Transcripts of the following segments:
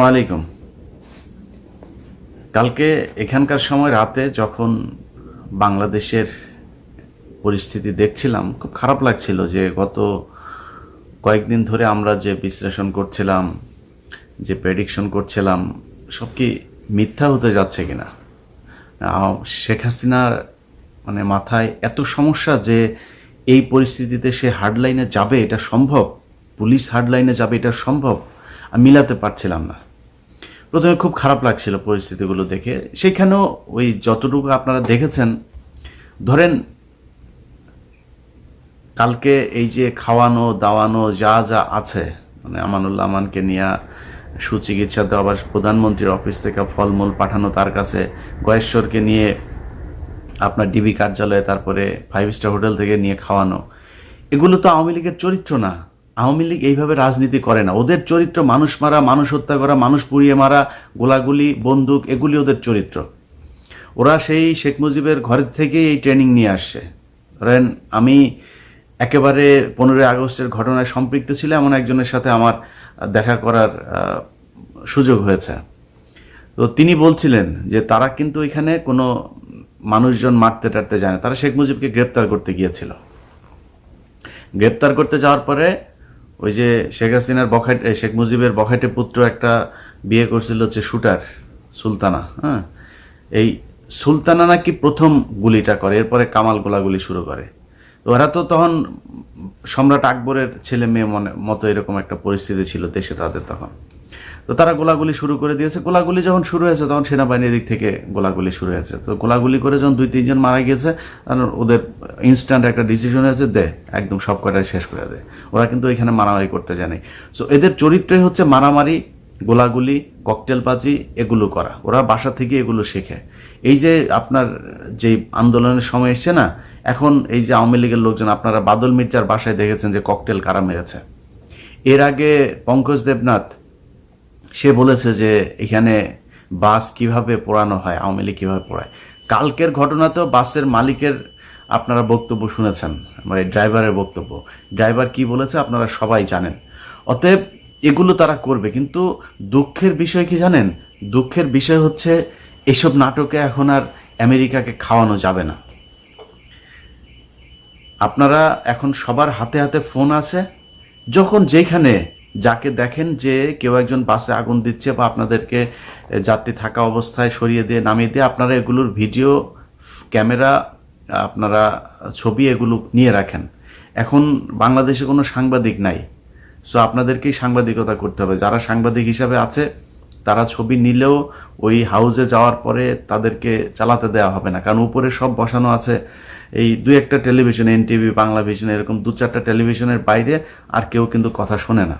আসসালামু আলাইকুম। কালকে এখানকার সময় রাতে যখন বাংলাদেশের পরিস্থিতি দেখছিলাম, খুব খারাপ লাগছিল যে গত কয়েকদিন ধরে আমরা যে বিশ্লেষণ করছিলাম, যে প্রেডিকশন করছিলাম, সব কি মিথ্যা হতে যাচ্ছে কিনা। শেখ হাসিনার মাথায় এত সমস্যা যে এই পরিস্থিতিতে সে হার্ডলাইনে যাবে এটা সম্ভব, পুলিশ হার্ডলাইনে যাবে এটা সম্ভব, আমি মিলাতে পারছিলাম না। প্রথমে খুব খারাপ লাগছিল পরিস্থিতিগুলো দেখে। সেখানেও ওই যতটুকু আপনারা দেখেছেন, ধরেন কালকে এই যে খাওয়ানো দাওয়ানো যা যা আছে, আমানুল্লাহ আমানকে নিয়ে সুচিকিৎসা দেওয়া, আবার প্রধানমন্ত্রীর অফিস থেকে ফলমূল পাঠানো তার কাছে, গয়েশ্বরকে নিয়ে আপনার ডিবি কার্যালয়ে, তারপরে 5 স্টার হোটেল থেকে নিয়ে খাওয়ানো, এগুলো তো আওয়ামী লীগের চরিত্র না। আওয়ামী লীগ এইভাবে রাজনীতি করে না। ওদের চরিত্র মানুষ মারা, মানুষ হত্যা করা, মানুষ পুড়িয়ে মারা, গোলাগুলি, বন্দুক, এগুলি ওদের চরিত্র। ওরা সেই শেখ মুজিবের ঘর থেকেই এই ট্রেনিং নিয়ে আসছে। ধরেন আমি একেবারে 15ই আগস্টের ঘটনায় সম্পৃক্ত ছিল এমন একজনের সাথে আমার দেখা করার সুযোগ হয়েছে। তো তিনি বলছিলেন যে তারা কিন্তু এখানে কোনো মানুষজন মারতে টারতে যায় না, তারা শেখ মুজিবকে গ্রেপ্তার করতে গিয়েছিল। গ্রেপ্তার করতে যাওয়ার পরে ওই যে শেখ হাসিনার শেখ মুজিবের বখাটে পুত্র একটা বিয়ে করছিল হচ্ছে শুটার সুলতানা। হ্যাঁ, এই সুলতানা নাকি প্রথম গুলিটা করে, এরপরে কামাল গোলাগুলি শুরু করে। তো ওরা তো তখন সম্রাট আকবরের ছেলে মেয়ে মতো এরকম একটা পরিস্থিতি ছিল দেশে তাদের তখন। তো তারা গোলাগুলি শুরু করে দিয়েছে। গোলাগুলি যখন শুরু হয়েছে তখন সেনাবাহিনীর দিক থেকে গোলাগুলি শুরু হয়েছে। তো গোলাগুলি করে যখন 2-3 জন মারা গিয়েছে, কারণ ওদের ইনস্ট্যান্ট একটা ডিসিশন হয়েছে, একদম সব কটাই শেষ করে দেয়। ওরা কিন্তু এখানে মারামারি করতে জানে। সো এদের চরিত্রই হচ্ছে মারামারি, গোলাগুলি, ককটেলবাজি, এগুলো করা। ওরা বাসা থেকে এগুলো শেখে। এই যে আপনার যে আন্দোলনের সময় এসছে না, এখন এই যে আওয়ামী লীগের লোকজন, আপনারা বাদল মির্জার বাসায় দেখেছেন যে ককটেল কারা মেরেছে। এর আগে পঙ্কজ দেবনাথ সে বলেছে যে এখানে বাস কিভাবে পোড়ানো হয়, আওয়ামী লীগ কিভাবে পোড়ায়। কালকের ঘটনাতেও বাসের মালিকের আপনারা বক্তব্য শুনেছেন, মানে ড্রাইভারের বক্তব্য। ড্রাইভার কি বলেছে আপনারা সবাই জানেন। অতএব এগুলো তারা করবে। কিন্তু দুঃখের বিষয় কি জানেন? দুঃখের বিষয় হচ্ছে এসব নাটকে এখন আর আমেরিকাকে খাওয়ানো যাবে না। আপনারা এখন সবার হাতে হাতে ফোন আছে। যখন যেখানে যাকে দেখেন যে কেউ একজন বাসে আগুন দিচ্ছে বা আপনাদেরকে যাত্রী থাকা অবস্থায় সরিয়ে দিয়ে নামিয়ে দিয়ে, আপনারা এগুলোর ভিডিও, ক্যামেরা, আপনারা ছবি এগুলো নিয়ে রাখেন। এখন বাংলাদেশে কোনো সাংবাদিক নাই, সো আপনাদেরকেই সাংবাদিকতা করতে হবে। যারা সাংবাদিক হিসাবে আছে তারা ছবি নিলেও ওই হাউসে যাওয়ার পরে তাদেরকে চালাতে দেওয়া হবে না, কারণ উপরে সব বসানো আছে। এই 2-1টা টেলিভিশন, এনটিভি, বাংলা ভিশন, এরকম 2-4টা টেলিভিশনের বাইরে আর কেউ কিন্তু কথা শোনে না।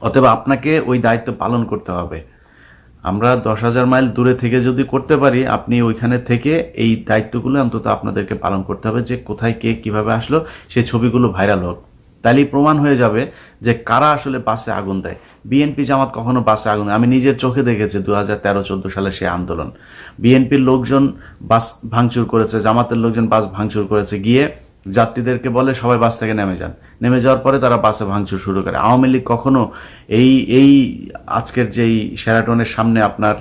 অতএব আপনাকে ওই দায়িত্ব পালন করতে হবে। আমরা 10,000 মাইল দূরে থেকে যদি করতে পারি, আপনি ওইখানে থেকে এই দায়িত্বগুলো অন্তত আপনাদেরকে পালন করতে হবে, যে কোথায় কে কিভাবে আসলো সেই ছবিগুলো ভাইরাল হোক। তাইলেই প্রমাণ হয়ে যাবে যে কারা আসলে বাসে আগুন দেয়। বিএনপি জামাত কখনো বাসে আগুন দেয়? আমি নিজের চোখে দেখেছি 2013-14 সালে সেই আন্দোলন। বিএনপির লোকজন বাস ভাঙচুর করেছে, জামাতের লোকজন বাস ভাঙচুর করেছে, গিয়ে যাত্রীদেরকে বলে সবাই বাস থেকে নেমে যান। নেমে যাওয়ার পরে তারা বাসে ভাঙচুর শুরু করে। আওয়ামী লীগ কখনো এই আজকের যেই শেরাটনের সামনে আপনার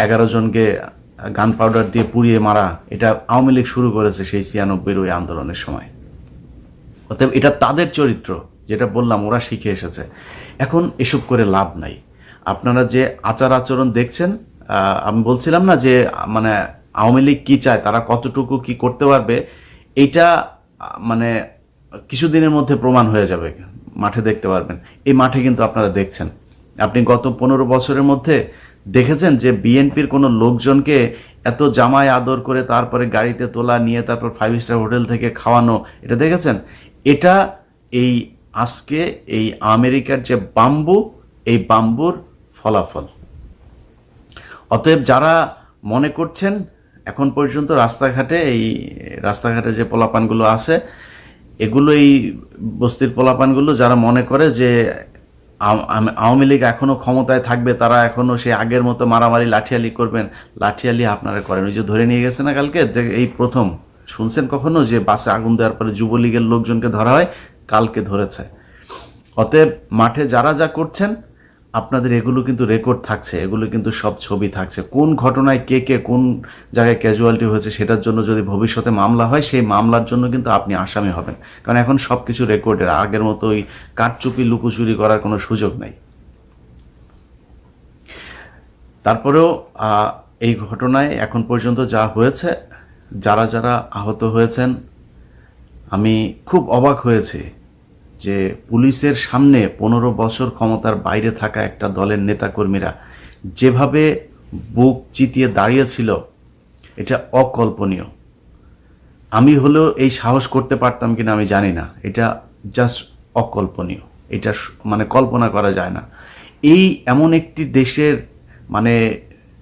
11 জনকে গান পাউডার দিয়ে পুড়িয়ে মারা, এটা আওয়ামী লীগ শুরু করেছে সেই 96-এর ওই আন্দোলনের সময়। অতএব এটা তাদের চরিত্র, যেটা বললাম, ওরা শিখে এসেছে। এখন এসব করে লাভ নাই। আপনারা যে আচার আচরণ দেখছেন, আমি বলছিলাম না যে আওয়ামী লীগ কি চায়, তারা কতটুকু কি করতে পারবে, এইটা কিছুদিনের মধ্যে প্রমাণ হয়ে যাবে। মাঠে দেখতে পারবেন। এই মাঠে কিন্তু আপনারা দেখছেন। আপনি গত 15 বছরের মধ্যে দেখেছেন যে বিএনপির কোনো লোকজনকে এত জামায় আদর করে তারপরে গাড়িতে তোলা, নিয়ে তারপর 5 স্টার হোটেল থেকে খাওয়ানো, এটা দেখেছেন? এটা এই আজকে এই আমেরিকার যে বাম্বু, এই বাম্বুর ফলাফল। অতএব যারা মনে করছেন এখন পর্যন্ত রাস্তাঘাটে যে পোলাপানগুলো আছে, এগুলো এই বস্তির পোলাপানগুলো যারা মনে করে যে আওয়ামী লীগ এখনো ক্ষমতায় থাকবে, তারা এখনো সে আগের মতো মারামারি লাঠিয়ালি করবেন, লাঠিয়ালি আপনারা করেন। ওই যে ধরে নিয়ে গেছে না কালকে, এই প্রথম শুনছেন কখনো যে বাসে আগুন দেওয়ার পরে যুবলীগের লোকজনকে ধরা হয়? কালকে ধরেছে। অতএব মাঠে যারা যা করছেন আপনাদের এগুলো কিন্তু রেকর্ড থাকছে, এগুলো কিন্তু সব ছবি থাকছে। কোন ঘটনায় কে কে কোন জায়গায় ক্যাজুয়ালিটি হয়েছে সেটার জন্য যদি ভবিষ্যতে মামলা হয়, সেই মামলার জন্য কিন্তু আপনি আসামি হবেন, কারণ এখন সব কিছু রেকর্ডের। আগের মতো ওই কারচুপি লুকোচুরি করার কোনো সুযোগ নাই। তারপরেও এই ঘটনায় এখন পর্যন্ত যা হয়েছে, যারা যারা আহত হয়েছেন, আমি খুব অবাক হয়েছি যে পুলিশের সামনে 15 বছর ক্ষমতার বাইরে থাকা একটা দলের নেতাকর্মীরা যেভাবে বুক চিতিয়ে দাঁড়িয়েছিল, এটা অকল্পনীয়। আমি হলেও এই সাহস করতে পারতাম কিনা আমি জানি না, এটা জাস্ট অকল্পনীয়, এটা মানে কল্পনা করা যায় না। এই এমন একটি দেশের মানে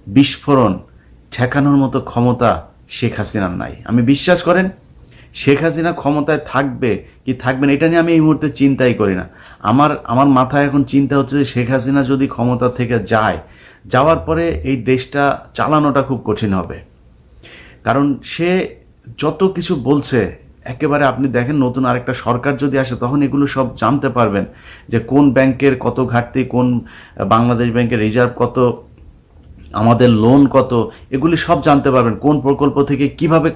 বিস্ফোরণ ঠেকানোর মতো ক্ষমতা শেখ হাসিনার নাই। আমি বিশ্বাস করেন, শেখ হাসিনা ক্ষমতায় থাকবে কি থাকবে না এটা নিয়ে আমি এই মুহূর্তে চিন্তাই করি না। আমার মাথায় এখন চিন্তা হচ্ছে যে শেখ হাসিনা যদি ক্ষমতা থেকে যাওয়ার পরে এই দেশটা চালানোটা খুব কঠিন হবে। কারণ সে যত কিছু বলছে, একেবারে আপনি দেখেন নতুন আরেকটা সরকার যদি আসে তখন এগুলো সব জানতে পারবেন যে কোন ব্যাংকের কত ঘাটতি, কোন বাংলাদেশ ব্যাংকের রিজার্ভ কত, আমাদের লোন কত, এগুলি সব জানতে পারবেন। কোন প্রকল্প থেকে কিভাবে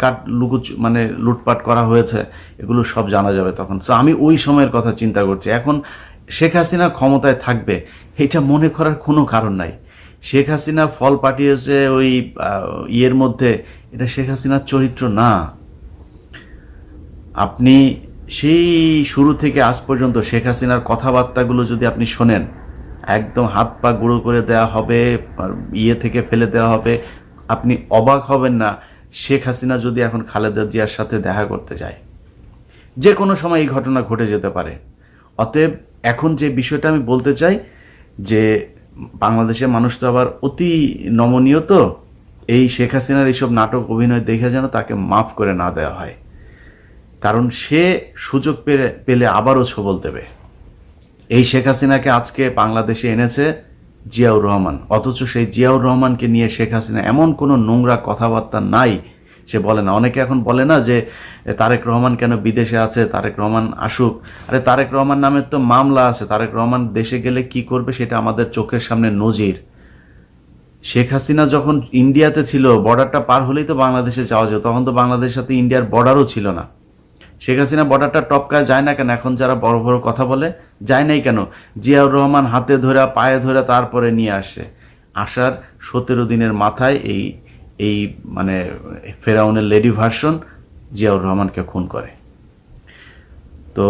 মানে লুটপাট করা হয়েছে, এগুলো সব জানা যাবে তখন। তো আমি ওই সময়ের কথা চিন্তা করছি। এখন শেখ হাসিনা ক্ষমতায় থাকবে এটা মনে করার কোনো কারণ নাই। শেখ হাসিনা ফল পাঠিয়েছে ওই ইয়ের মধ্যে, এটা শেখ হাসিনার চরিত্র না। আপনি সেই শুরু থেকে আজ পর্যন্ত শেখ হাসিনার কথাবার্তাগুলো যদি আপনি শোনেন, একদম হাত পা গুঁড়ো করে দেওয়া হবে, ইয়ে থেকে ফেলে দেওয়া হবে। আপনি অবাক হবেন না শেখ হাসিনা যদি এখন খালেদা জিয়ার সাথে দেখা করতে যায়, যে কোনো সময় এই ঘটনা ঘটে যেতে পারে। অতএব এখন যে বিষয়টা আমি বলতে চাই যে বাংলাদেশের মানুষ তো আবার অতি নমনীয়, তো এই শেখ হাসিনার এইসব নাটক অভিনয় দেখে যেন তাকে মাফ করে না দেওয়া হয়, কারণ সে সুযোগ পেলে আবারও ছবল দেবে। এই শেখ হাসিনাকে আজকে বাংলাদেশে এনেছে জিয়াউর রহমান, অথচ সেই জিয়াউর রহমানকে নিয়ে শেখ হাসিনা এমন কোনো নোংরা কথাবার্তা নাই সে বলে না। অনেকে এখন বলে না যে তারেক রহমান কেন বিদেশে আছে, তারেক রহমান আসুক। আরে তারেক রহমান নামের তো মামলা আছে, তারেক রহমান দেশে গেলে কি করবে সেটা আমাদের চোখের সামনে নজির। শেখ হাসিনা যখন ইন্ডিয়াতে ছিল, বর্ডারটা পার হলেই তো বাংলাদেশে যাওয়া যেত, তখন তো বাংলাদেশের সাথে ইন্ডিয়ার বর্ডারও ছিল না। শেখ হাসিনা বর্ডারটা টপকায় যায় না কেন? এখন যারা বড় বড় কথা বলে যায় নাই কেন? জিয়াউর রহমান হাতে ধরে পায়ে ধরে তারপরে নিয়ে আসছে। আসার 17 দিনের মাথায় এই মানে ফেরাউনের লেডি ভার্সন জিয়াউর রহমানকে খুন করে। তো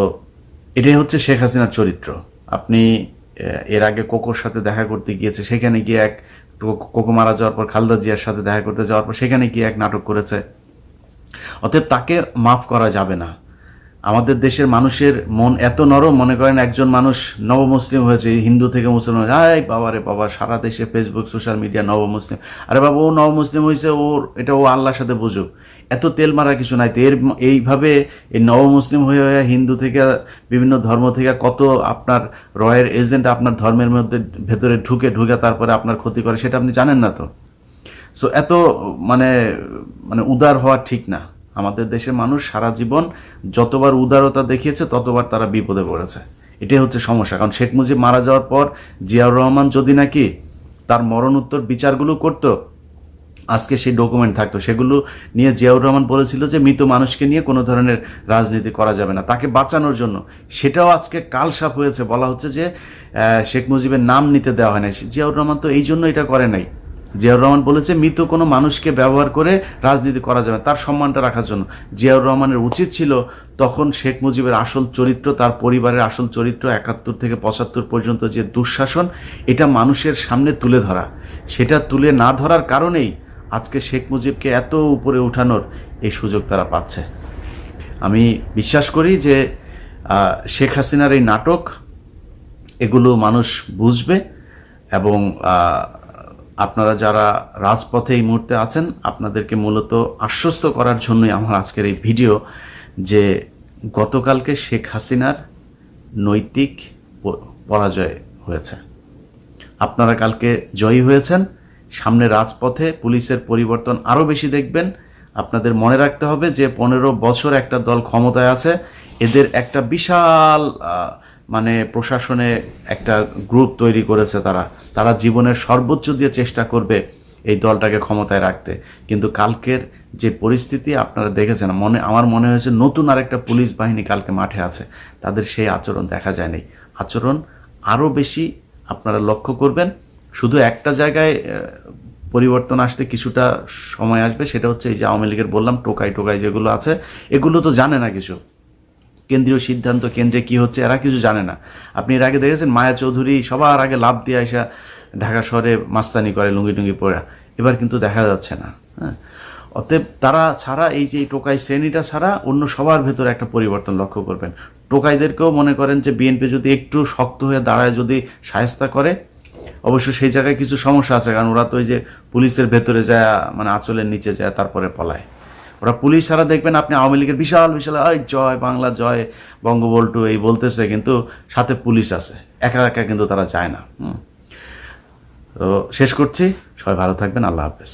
এটাই হচ্ছে শেখ হাসিনার চরিত্র। আপনি এর আগে কোকোর সাথে দেখা করতে গিয়েছে, সেখানে গিয়ে এক কোকো মারা যাওয়ার পর খালেদা জিয়ার সাথে দেখা করতে যাওয়ার পর সেখানে গিয়ে এক নাটক করেছে। অতএব তাকে মাফ করা যাবে না। আমাদের দেশের মানুষের মন এত নরম, মনে করেন একজন মানুষ নবমুসলিম হয়েছে, হিন্দু থেকে মুসলিম হয়েছে, আয় বাবা রে বাবা, সারা দেশে ফেসবুক সোশ্যাল মিডিয়া নবমুসলিম। আরে বাবা, ও নবমুসলিম হয়েছে, ও আল্লাহর সাথে বুঝুক, এত তেল মারা কিছু নাই। তো এইভাবে এই নবমুসলিম হয়ে হয়ে হিন্দু থেকে বিভিন্ন ধর্ম থেকে কত আপনার রয়ের এজেন্ট আপনার ধর্মের মধ্যে ভেতরে ঢুকে তারপরে আপনার ক্ষতি করে, সেটা আপনি জানেন না তো। সো এত মানে মানে উদার হওয়া ঠিক না। আমাদের দেশের মানুষ সারা জীবন যতবার উদারতা দেখিয়েছে ততবার তারা বিপদে পড়েছে। এটাই হচ্ছে সমস্যা। কারণ শেখ মুজিব মারা যাওয়ার পর জিয়াউর রহমান যদি নাকি তার মরণোত্তর বিচারগুলো করত, আজকে সেই ডকুমেন্ট থাকতো। সেগুলো নিয়ে জিয়াউর রহমান বলেছিল যে মৃত মানুষকে নিয়ে কোনো ধরনের রাজনীতি করা যাবে না, তাকে বাঁচানোর জন্য। সেটাও আজকে কালসাপ হয়েছে, বলা হচ্ছে যে শেখ মুজিবের নাম নিতে দেওয়া হয় না। জিয়াউর রহমান তো এই জন্য এটা করে নাই। জিয়াউর রহমান বলেছে মৃত কোনো মানুষকে ব্যবহার করে রাজনীতি করা যাবে, তার সম্মানটা রাখার জন্য। জিয়াউর রহমানের উচিত ছিল তখন শেখ মুজিবের আসল চরিত্র, তার পরিবারের আসল চরিত্র 71 থেকে 75 পর্যন্ত যে দুঃশাসন, এটা মানুষের সামনে তুলে ধরা। সেটা তুলে না ধরার কারণেই আজকে শেখ মুজিবকে এত উপরে উঠানোর এই সুযোগ তারা পাচ্ছে। আমি বিশ্বাস করি যে শেখ হাসিনার এই নাটক এগুলো মানুষ বুঝবে, এবং আপনারা যারা রাজপথে এই মুহূর্তে আছেন, আপনাদেরকে মূলত আশ্বস্ত করার জন্যই আমার আজকের এই ভিডিও, যে গতকালকে শেখ হাসিনার নৈতিক পরাজয় হয়েছে। আপনারা কালকে জয়ী হয়েছেন। সামনে রাজপথে পুলিশের পরিবর্তন আরও বেশি দেখবেন। আপনাদের মনে রাখতে হবে যে 15 বছর একটা দল ক্ষমতায় আছে, এদের একটা বিশাল মানে প্রশাসনে একটা গ্রুপ তৈরি করেছে, তারা জীবনের সর্বোচ্চ দিয়ে চেষ্টা করবে এই দলটাকে ক্ষমতায় রাখতে। কিন্তু কালকের যে পরিস্থিতি আপনারা দেখেছেন, আমার মনে হয়েছে নতুন আরেকটা পুলিশ বাহিনী কালকে মাঠে আছে, তাদের সেই আচরণ দেখা যায়নি। আচরণ আরও বেশি আপনারা লক্ষ্য করবেন। শুধু একটা জায়গায় পরিবর্তন আসতে কিছুটা সময় আসবে, সেটা হচ্ছে এই যে আওয়ামী লীগের বললাম টোকাই যেগুলো আছে, এগুলো তো জানে না কিছু, কেন্দ্রীয় সিদ্ধান্ত, কেন্দ্রে কি হচ্ছে এরা কিছু জানে না। আপনি এর আগে দেখেছেন মায়া চৌধুরী সবার আগে লাভ দিয়ে আসা ঢাকা শহরে মাস্তানি করে লুঙ্গি টুঙ্গি পরে, এবার কিন্তু দেখা যাচ্ছে না। হ্যাঁ, অতএব তারা ছাড়া, এই যে টোকাই শ্রেণীটা ছাড়া অন্য সবার ভেতরে একটা পরিবর্তন লক্ষ্য করবেন। টোকাইদেরকেও মনে করেন যে বিএনপি যদি একটু শক্ত হয়ে দাঁড়ায়, যদি শায়েস্তা করে, অবশ্য সেই জায়গায় কিছু সমস্যা আছে, কারণ ওরা তো ওই যে পুলিশের ভেতরে যায়, মানে আঁচলের নিচে যায় তারপরে পলায়। ওরা পুলিশ ছাড়া দেখবেন আপনি আওয়ামী লীগের বিশাল বিশাল জয় বাংলা জয় বঙ্গবল্টু এই বলতেছে, কিন্তু সাথে পুলিশ আছে, একা একা কিন্তু তারা যায় না। তো শেষ করছি, সবাই ভালো থাকবেন, আল্লাহ হাফেজ।